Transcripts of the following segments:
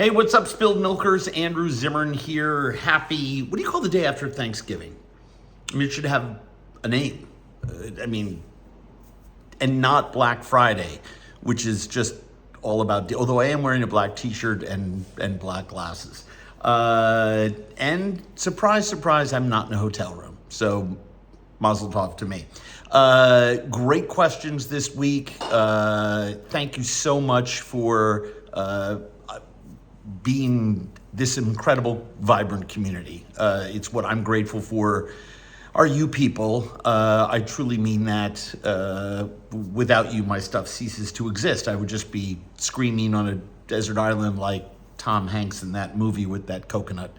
Hey, what's up, Spilled Milkers? Andrew Zimmern here. Happy, what do you call the day after Thanksgiving? I mean, it should have a name. And not Black Friday, which is just all about, although I am wearing a black t-shirt and black glasses. And surprise, surprise, I'm not in a hotel room. So mazel tov to me. Great questions this week. Thank you so much for being this incredible, vibrant community. It's what I'm grateful for. Are you people? I truly mean that. Without you, my stuff ceases to exist. I would just be screaming on a desert island like Tom Hanks in that movie with that coconut.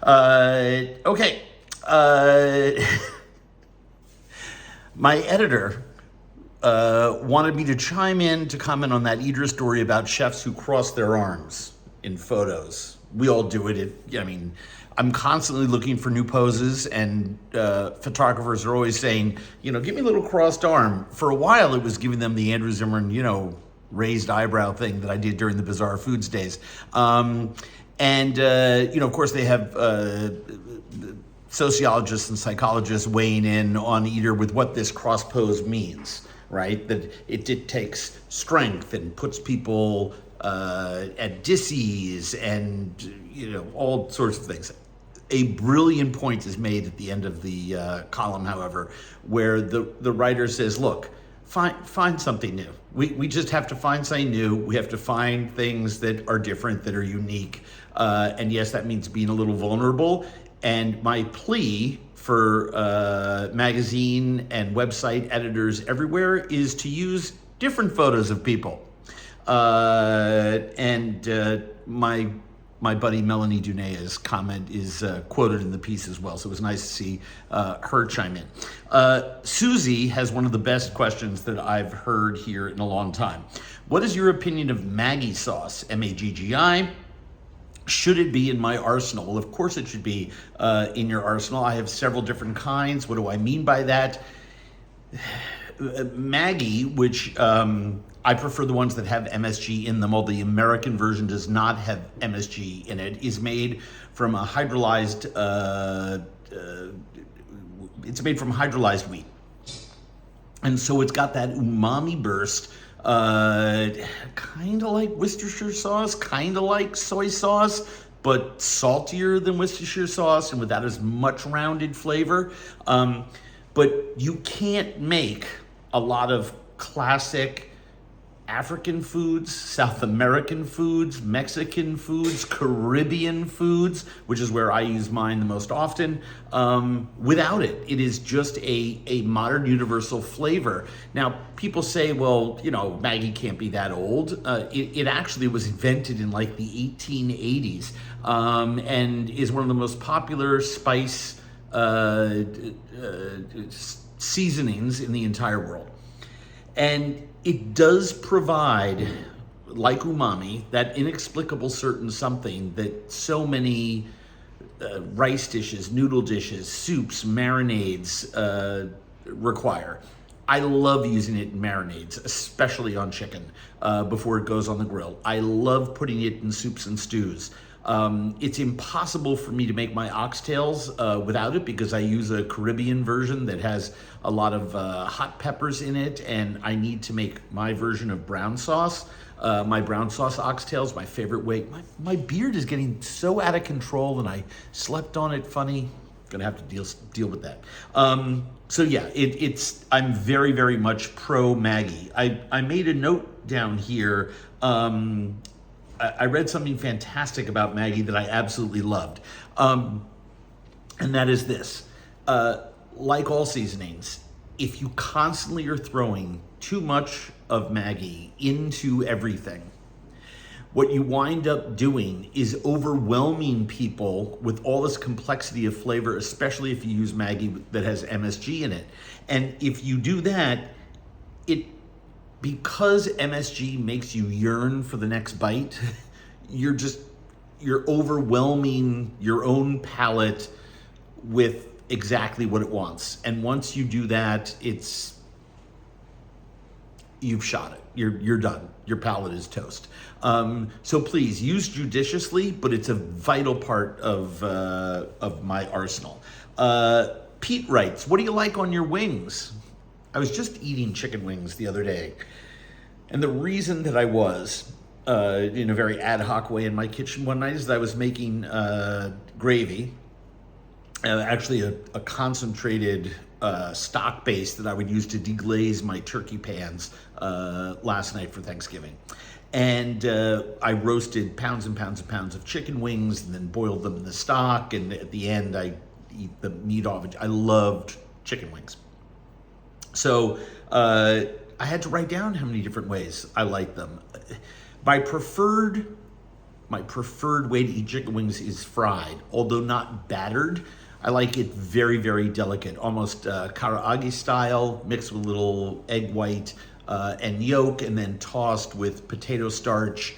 Okay. My editor wanted me to chime in to comment on that Idris story about chefs who cross their arms in photos. We all do it. I'm constantly looking for new poses, and photographers are always saying, give me a little crossed arm. For a while, it was giving them the Andrew Zimmern, raised eyebrow thing that I did during the Bizarre Foods days. Of course, they have sociologists and psychologists weighing in on either with what this cross pose means, right? That it takes strength and puts people at dis-ease and, all sorts of things. A brilliant point is made at the end of the column, however, where the writer says, look, find something new. We just have to find something new. We have to find things that are different, that are unique. And yes, that means being a little vulnerable. And my plea for magazine and website editors everywhere is to use different photos of people. My buddy Melanie Dunea's comment is quoted in the piece as well, so it was nice to see her chime in. Susie has one of the best questions that I've heard here in a long time. What is your opinion of Maggi sauce, Maggi? Should it be in my arsenal? Well, of course it should be in your arsenal. I have several different kinds. What do I mean by that? Maggi, which I prefer the ones that have MSG in them, although the American version does not have MSG in it, is made from a hydrolyzed, it's made from hydrolyzed wheat. And so it's got that umami burst, kind of like Worcestershire sauce, kind of like soy sauce, but saltier than Worcestershire sauce and without as much rounded flavor. But you can't make a lot of classic African foods, South American foods, Mexican foods, Caribbean foods, which is where I use mine the most often, without it. It is just a modern universal flavor. Now, people say, well, Maggi can't be that old. It actually was invented in like the 1880s and is one of the most popular spice seasonings in the entire world. And it does provide, like umami, that inexplicable certain something that so many rice dishes, noodle dishes, soups, marinades require. I love using it in marinades, especially on chicken before it goes on the grill. I love putting it in soups and stews. It's impossible for me to make my oxtails without it because I use a Caribbean version that has a lot of hot peppers in it, and I need to make my version of brown sauce. My brown sauce oxtails, my favorite way. My beard is getting so out of control, and I slept on it funny. Gonna have to deal with that. So yeah, I'm very, very much pro Maggi. I made a note down here. I read something fantastic about Maggi that I absolutely loved. And that is this. Like all seasonings, if you constantly are throwing too much of Maggi into everything, what you wind up doing is overwhelming people with all this complexity of flavor, especially if you use Maggi that has MSG in it. And if you do that, because MSG makes you yearn for the next bite, you're overwhelming your own palate with exactly what it wants. And once you do that, it's you've shot it. You're done. Your palate is toast. So please use judiciously, but it's a vital part of my arsenal. Pete writes, "What do you like on your wings?" I was just eating chicken wings the other day, and the reason that I was in a very ad hoc way in my kitchen one night is that I was making gravy, actually a concentrated stock base that I would use to deglaze my turkey pans last night for Thanksgiving. And I roasted pounds and pounds and pounds of chicken wings and then boiled them in the stock. And at the end, I eat the meat off it. I loved chicken wings. So I had to write down how many different ways I like them. My preferred way to eat chicken wings is fried, although not battered. I like it very, very delicate, almost karaage style, mixed with a little egg white and yolk, and then tossed with potato starch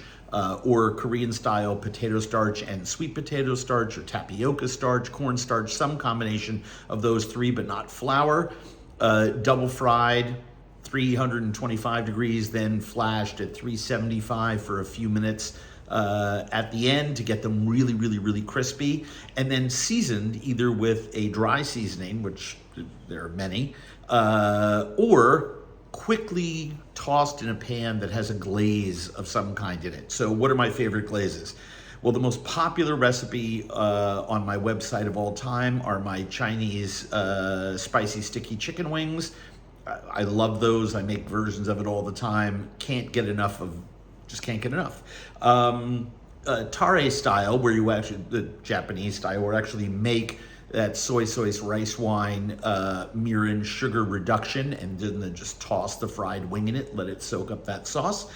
or Korean style potato starch and sweet potato starch or tapioca starch, cornstarch, some combination of those three, but not flour. Double fried, 325 degrees, then flashed at 375 for a few minutes at the end to get them really, really, really crispy, and then seasoned either with a dry seasoning, which there are many, or quickly tossed in a pan that has a glaze of some kind in it. So what are my favorite glazes? Well, the most popular recipe on my website of all time are my Chinese spicy sticky chicken wings. I love those. I make versions of it all the time. Can't get enough. Tare style, where you actually, the Japanese style, where actually make that soy sauce rice wine mirin sugar reduction and then just toss the fried wing in it, let it soak up that sauce.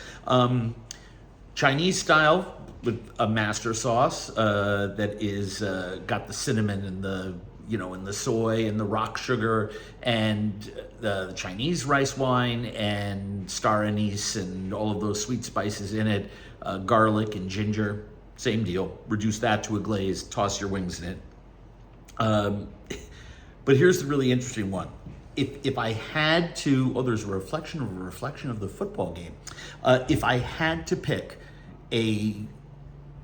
Chinese style with a master sauce that is got the cinnamon and the and the soy and the rock sugar and the Chinese rice wine and star anise and all of those sweet spices in it, garlic and ginger, same deal. Reduce that to a glaze, toss your wings in it. But here's the really interesting one. If I had to, there's a reflection of the football game. If I had to pick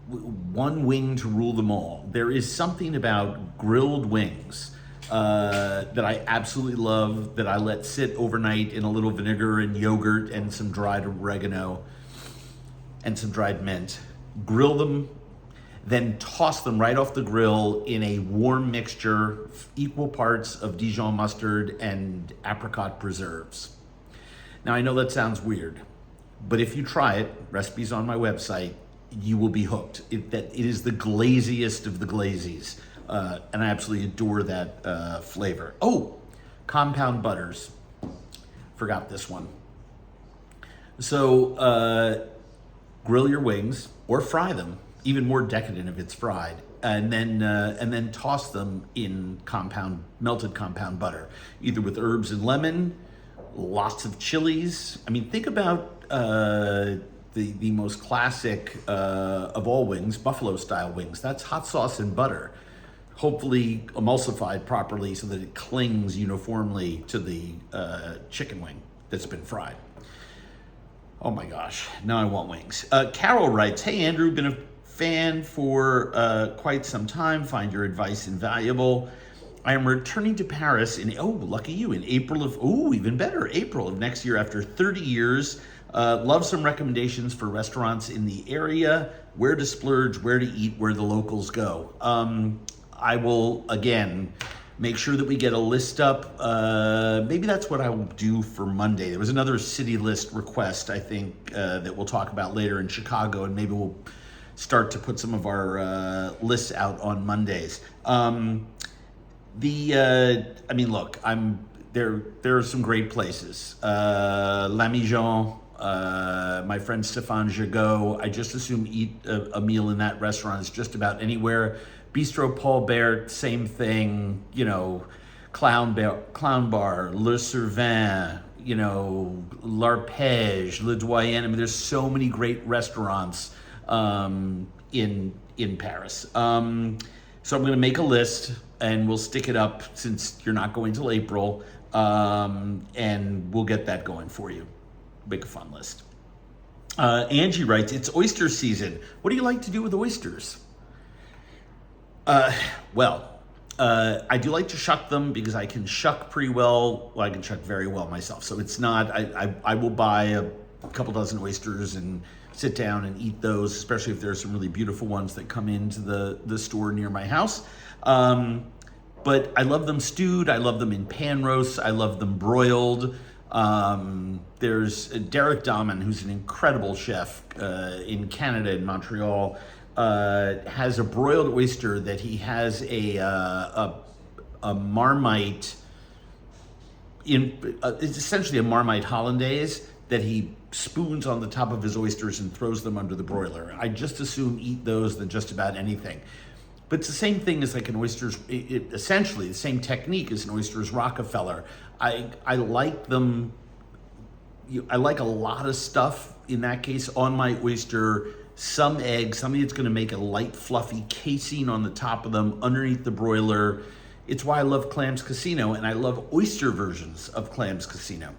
one wing to rule them all, there is something about grilled wings that I absolutely love, that I let sit overnight in a little vinegar and yogurt and some dried oregano and some dried mint. Grill them, then toss them right off the grill in a warm mixture, equal parts of Dijon mustard and apricot preserves. Now, I know that sounds weird, but if you try it, recipes on my website, you will be hooked. It is the glaziest of the glazies, and I absolutely adore that flavor. Compound butters. Forgot this one. So grill your wings or fry them. Even more decadent if it's fried, and then toss them in melted compound butter, either with herbs and lemon, lots of chilies. I mean, think about the most classic of all wings, buffalo style wings. That's hot sauce and butter, hopefully emulsified properly so that it clings uniformly to the chicken wing that's been fried. Oh my gosh, now I want wings. Carol writes, "Hey Andrew, been a fan for quite some time. Find your advice invaluable. I am returning to Paris lucky you, in April of next year after 30 years. Love some recommendations for restaurants in the area, where to splurge, where to eat, where the locals go." I will, again, make sure that we get a list up. Maybe that's what I will do for Monday. There was another city list request, I think, that we'll talk about later in Chicago, and maybe we'll start to put some of our lists out on Mondays. Look, there are some great places. La Mijon, my friend Stéphane Gigot, I just assume eat a meal in that restaurant. It's just about anywhere. Bistro Paul Bert, same thing, Clown Bar, Le Cervin, L'Arpège, Le Doyen. I mean, there's so many great restaurants in Paris. So I'm going to make a list and we'll stick it up since you're not going till April, and we'll get that going for you. make a fun list. Angie writes, it's oyster season. What do you like to do with oysters? I do like to shuck them because I can shuck pretty well. Well, I can shuck very well myself. So it's not, I will buy a couple dozen oysters and sit down and eat those, especially if there's some really beautiful ones that come into the store near my house. But I love them stewed. I love them in pan roasts. I love them broiled. There's Derek Dahmen, who's an incredible chef in Canada, in Montreal, has a broiled oyster that he has a Marmite, it's essentially a Marmite hollandaise that he spoons on the top of his oysters and throws them under the broiler. I just assume eat those than just about anything. But it's the same thing as like an oyster's, essentially the same technique as an oyster's Rockefeller. I like them, I like a lot of stuff in that case on my oyster, some egg, something that's gonna make a light fluffy casing on the top of them underneath the broiler. It's why I love Clams Casino, and I love oyster versions of Clams Casino.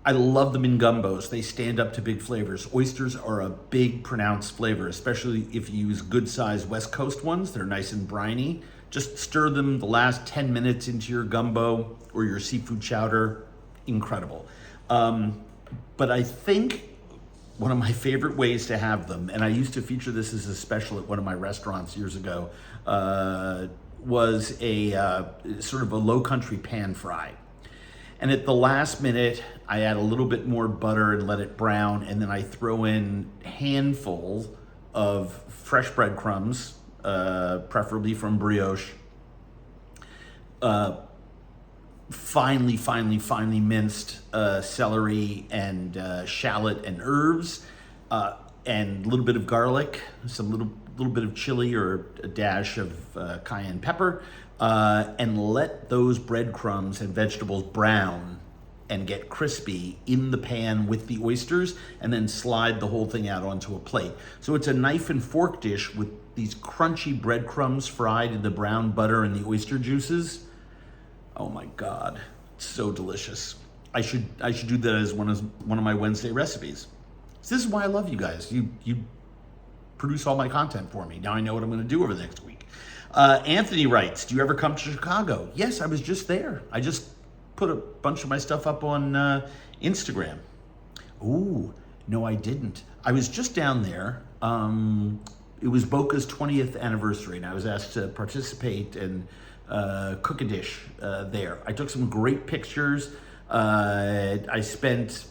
I love them in gumbos. They stand up to big flavors. Oysters are a big, pronounced flavor, especially if you use good-sized West Coast ones. They're nice and briny. Just stir them the last 10 minutes into your gumbo or your seafood chowder. Incredible. But I think one of my favorite ways to have them, and I used to feature this as a special at one of my restaurants years ago, was a sort of a lowcountry pan fry. And at the last minute, I add a little bit more butter and let it brown, and then I throw in handfuls of fresh breadcrumbs, preferably from brioche, finely minced celery and shallot and herbs, and a little bit of garlic, some little bit of chili or a dash of cayenne pepper, and let those breadcrumbs and vegetables brown and get crispy in the pan with the oysters, and then slide the whole thing out onto a plate. So it's a knife and fork dish with these crunchy breadcrumbs fried in the brown butter and the oyster juices. Oh my God, it's so delicious. I should do that as one of my Wednesday recipes. So this is why I love you guys. You produce all my content for me. Now I know what I'm gonna do over the next week. Anthony writes, do you ever come to Chicago? Yes, I was just there. I just put a bunch of my stuff up on Instagram. Ooh, no, I didn't. I was just down there. It was Boca's 20th anniversary, and I was asked to participate and cook a dish there. I took some great pictures. I spent,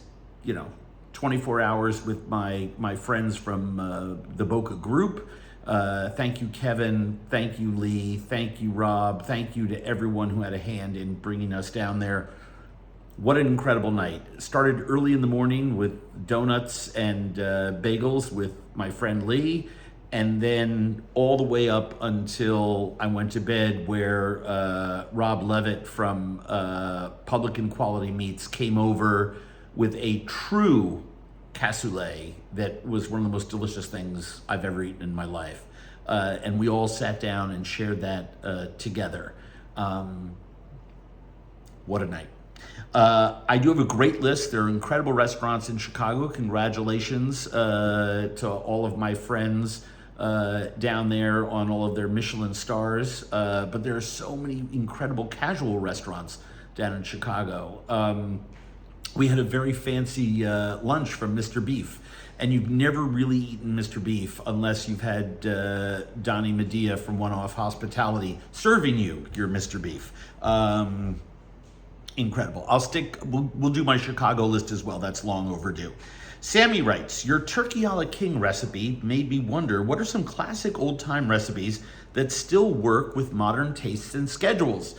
24 hours with my friends from the Boca group. Thank you, Kevin. Thank you, Lee. Thank you, Rob. Thank you to everyone who had a hand in bringing us down there. What an incredible night. Started early in the morning with donuts and bagels with my friend Lee, and then all the way up until I went to bed, where Rob Levitt from Public and Quality Meats came over with a true cassoulet that was one of the most delicious things I've ever eaten in my life. And we all sat down and shared that together. What a night. I do have a great list. There are incredible restaurants in Chicago. Congratulations to all of my friends down there on all of their Michelin stars. But there are so many incredible casual restaurants down in Chicago. We had a very fancy lunch from Mr. Beef, and you've never really eaten Mr. Beef unless you've had Donnie Medea from One Off Hospitality serving you your Mr. Beef. Incredible. We'll do my Chicago list as well. That's long overdue. Sammy writes, your turkey a la king recipe made me wonder, what are some classic old time recipes that still work with modern tastes and schedules?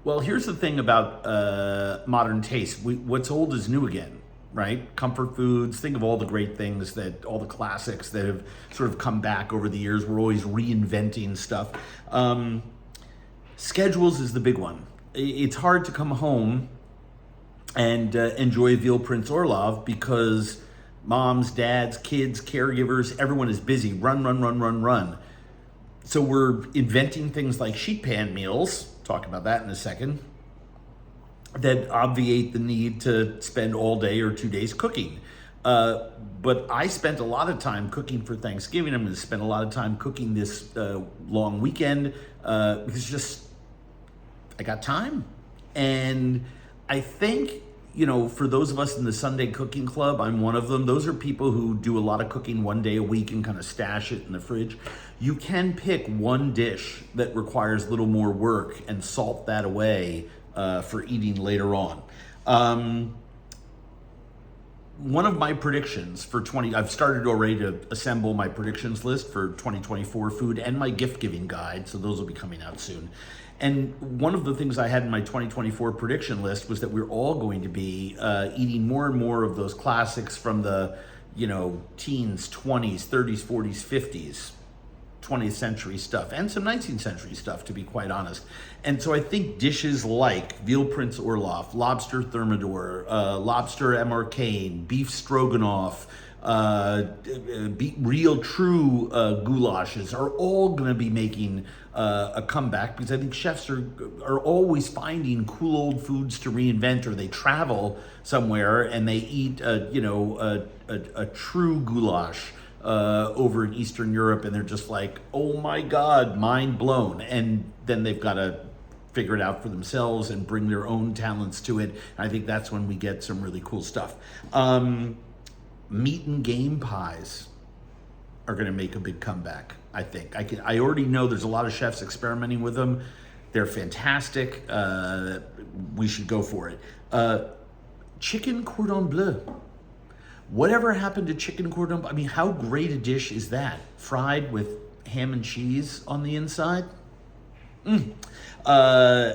Well, here's the thing about modern taste. What's old is new again, right? Comfort foods, think of all the great things all the classics that have sort of come back over the years. We're always reinventing stuff. Schedules is the big one. It's hard to come home and enjoy veal Prince Orlov because moms, dads, kids, caregivers, everyone is busy. Run. So we're inventing things like sheet pan meals. Talk about that in a second. that obviate the need to spend all day or 2 days cooking. But I spent a lot of time cooking for Thanksgiving. I'm going to spend a lot of time cooking this long weekend because just I got time. And I think, for those of us in the Sunday Cooking Club, I'm one of them. Those are people who do a lot of cooking one day a week and kind of stash it in the fridge. You can pick one dish that requires a little more work and salt that away for eating later on. One of my predictions for I've started already to assemble my predictions list for 2024 food and my gift giving guide, so those will be coming out soon. And one of the things I had in my 2024 prediction list was that we're all going to be eating more and more of those classics from the, teens, 20s, 30s, 40s, 50s. 20th century stuff and some 19th century stuff, to be quite honest. And so I think dishes like veal Prince Orloff, lobster thermidor, lobster Emmarcane, beef stroganoff, real true goulashes are all going to be making a comeback, because I think chefs are always finding cool old foods to reinvent, or they travel somewhere and they eat a true goulash over in Eastern Europe, and they're just like, oh my God, mind blown. And then they've got to figure it out for themselves and bring their own talents to it. And I think that's when we get some really cool stuff. Meat and game pies are going to make a big comeback, I think. I already know there's a lot of chefs experimenting with them. They're fantastic. We should go for it. Chicken cordon bleu. Whatever happened to chicken cordon bleu? I mean, how great a dish is that? Fried with ham and cheese on the inside?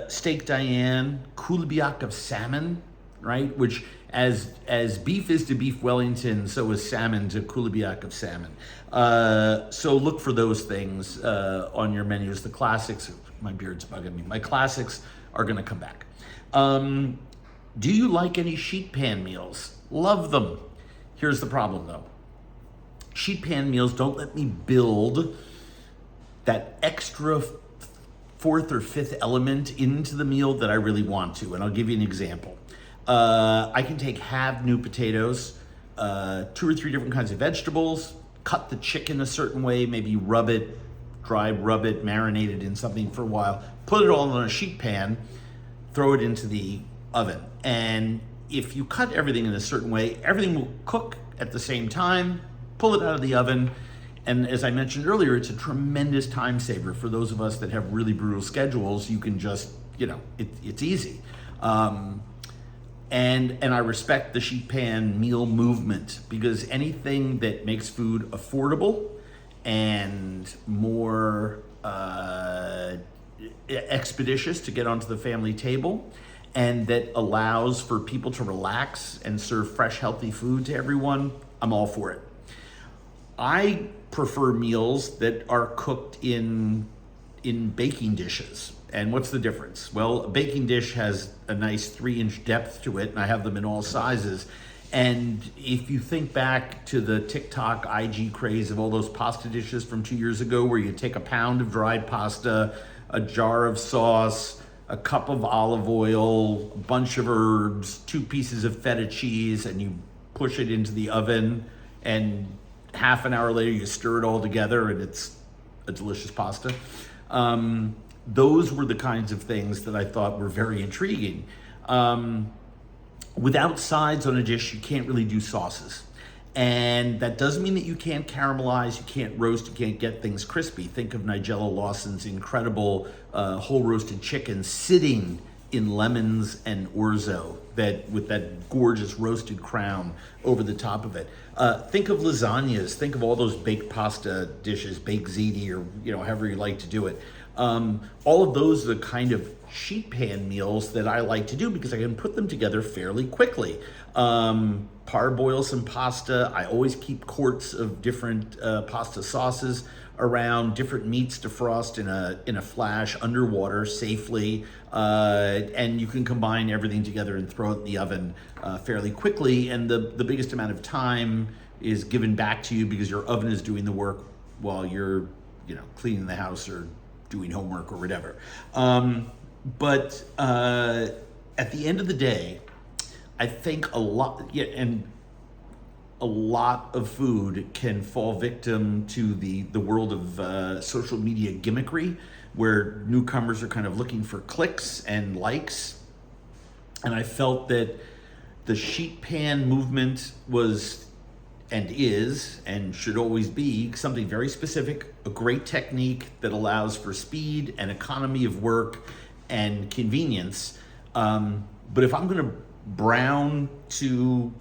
Steak Diane, coulibiac of salmon, right? Which, as beef is to beef Wellington, so is salmon to coulibiac of salmon. So look for those things on your menus. The classics, my beard's bugging me. My classics are going to come back. Do you like any sheet pan meals? Love them. Here's the problem, though. Sheet pan meals don't let me build that extra fourth or fifth element into the meal that I really want to. And I'll give you an example. I can take halved new potatoes, 2 or 3 different kinds of vegetables, cut the chicken a certain way, maybe rub it, marinate it in something for a while, put it all in a sheet pan, throw it into the oven. And if you cut everything in a certain way, everything will cook at the same time, pull it out of the oven. And as I mentioned earlier, it's a tremendous time saver for those of us that have really brutal schedules. You can just, it's easy. And I respect the sheet pan meal movement, because anything that makes food affordable and more expeditious to get onto the family table, and that allows for people to relax and serve fresh, healthy food to everyone, I'm all for it. I prefer meals that are cooked in baking dishes. And what's the difference? Well, a baking dish has a nice 3-inch depth to it, and I have them in all sizes. And if you think back to the TikTok IG craze of all those pasta dishes from 2 years ago, where you take a pound of dried pasta, a jar of sauce, a cup of olive oil, a bunch of herbs, 2 pieces of feta cheese, and you push it into the oven, and half an hour later you stir it all together and it's a delicious pasta. Those were the kinds of things that I thought were very intriguing. Without sides on a dish, you can't really do sauces. And that doesn't mean that you can't caramelize, you can't roast, you can't get things crispy. Think of Nigella Lawson's incredible whole roasted chicken sitting in lemons and orzo, with that gorgeous roasted crown over the top of it. Think of lasagnas, think of all those baked pasta dishes, baked ziti, or however you like to do it. All of those are the kind of sheet pan meals that I like to do, because I can put them together fairly quickly. Parboil some pasta. I always keep quarts of different pasta sauces around, different meats to frost in a flash underwater safely, and you can combine everything together and throw it in the oven fairly quickly. And the biggest amount of time is given back to you, because your oven is doing the work while you're cleaning the house or doing homework or whatever. But at the end of the day, I think a lot, yeah, and a lot of food can fall victim to the world of social media gimmickry, where newcomers are kind of looking for clicks and likes. And I felt that the sheet pan movement was and is and should always be something very specific, a great technique that allows for speed and economy of work and convenience. But if I'm going to brown two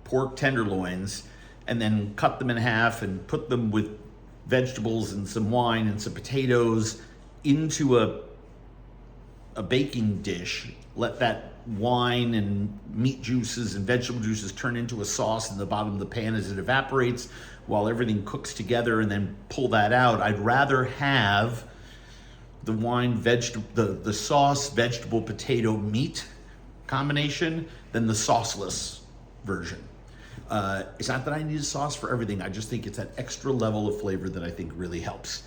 pork tenderloins and then cut them in half and put them with vegetables and some wine and some potatoes into a baking dish, let that wine and meat juices and vegetable juices turn into a sauce in the bottom of the pan as it evaporates while everything cooks together, and then pull that out. I'd rather have the the sauce vegetable potato meat combination than the sauceless version. It's not that I need a sauce for everything. I just think it's that extra level of flavor that I think really helps.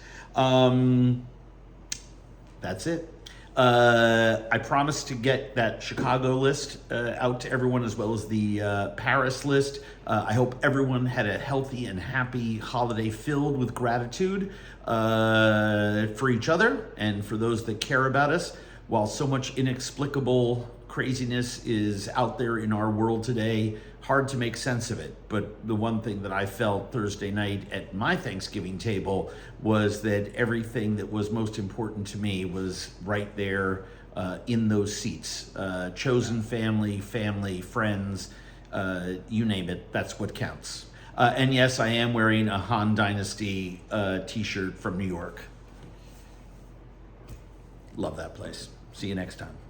That's it. I promised to get that Chicago list out to everyone, as well as the Paris list. I hope everyone had a healthy and happy holiday filled with gratitude for each other and for those that care about us. While so much inexplicable craziness is out there in our world today, hard to make sense of it. But the one thing that I felt Thursday night at my Thanksgiving table was that everything that was most important to me was right there in those seats. Chosen family, friends, you name it, that's what counts. And yes, I am wearing a Han Dynasty t-shirt from New York. Love that place. See you next time.